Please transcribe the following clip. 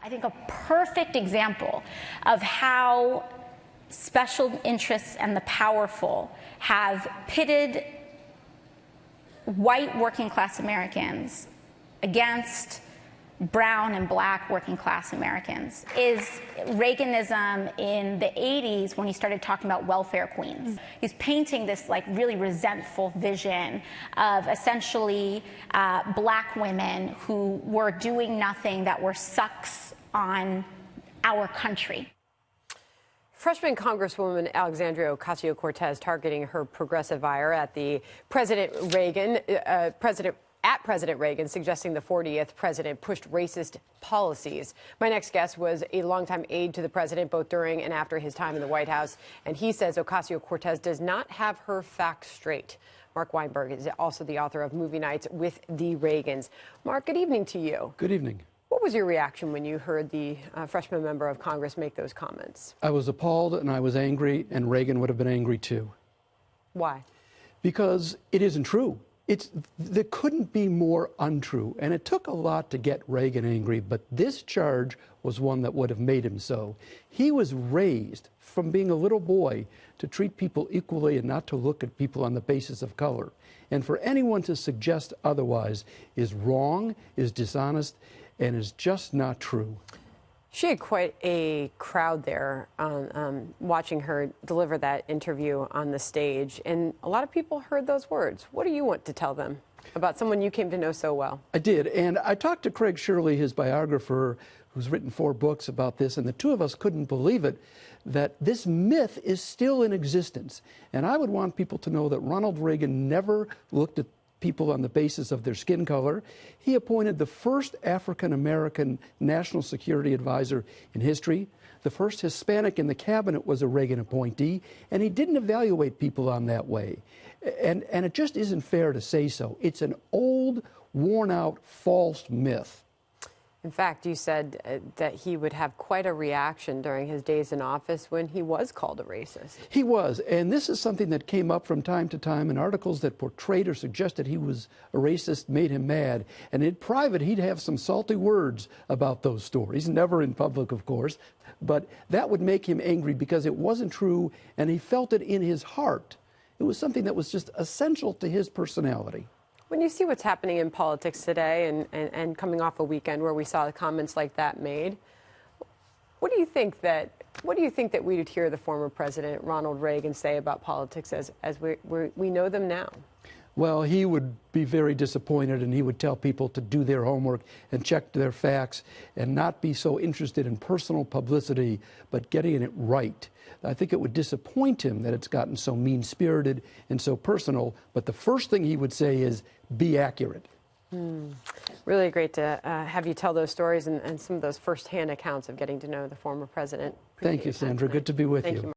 I think, a perfect example of how special interests and the powerful have pitted white working-class Americans against brown and black working-class Americans is Reaganism in the 80s, when he started talking about welfare queens. He's painting this like really resentful vision of essentially black women who were doing nothing, that were sucks on our country. Freshman Congresswoman Alexandria Ocasio Cortez targeting her progressive ire at the President Reagan, President Reagan, suggesting the 40th president pushed racist policies. My next guest was a longtime aide to the president, both during and after his time in the White House, and he says Ocasio Cortez does not have her facts straight. Mark Weinberg is also the author of Movie Nights with the Reagans. Mark, good evening to you. Good evening. What was your reaction when you heard the freshman member of Congress make those comments? I was appalled and I was angry, and Reagan would have been angry too. Why? Because it isn't true. There couldn't be more untrue, and it took a lot to get Reagan angry, but this charge was one that would have made him so. He was raised from being a little boy to treat people equally and not to look at people on the basis of color. And for anyone to suggest otherwise is wrong, is dishonest, and is just not true. She had quite a crowd there watching her deliver that interview on the stage, and a lot of people heard those words. What do you want to tell them about someone you came to know so well? I did, and I talked to Craig Shirley, his biographer, who's written 4 books about this, and the two of us couldn't believe it, that this myth is still in existence. And I would want people to know that Ronald Reagan never looked at people on the basis of their skin color. He appointed the first African-American national security advisor in history. The first Hispanic in the cabinet was a Reagan appointee, and he didn't evaluate people on that way. And it just isn't fair to say so. It's an old, worn-out, false myth. In fact, you said that he would have quite a reaction during his days in office when he was called a racist. He was, and this is something that came up from time to time in articles that portrayed or suggested he was a racist, made him mad. And in private, he'd have some salty words about those stories, never in public, of course. But that would make him angry because it wasn't true, and he felt it in his heart. It was something that was just essential to his personality. When you see what's happening in politics today and coming off a weekend where we saw comments like that made, what do you think that we would hear the former president, Ronald Reagan, say about politics as we know them now? Well, he would be very disappointed, and he would tell people to do their homework and check their facts and not be so interested in personal publicity, but getting it right. I think it would disappoint him that it's gotten so mean-spirited and so personal, but the first thing he would say is, be accurate. Really great to have you tell those stories and some of those first-hand accounts of getting to know the former president. Thank you, Sandra. Good to be with you.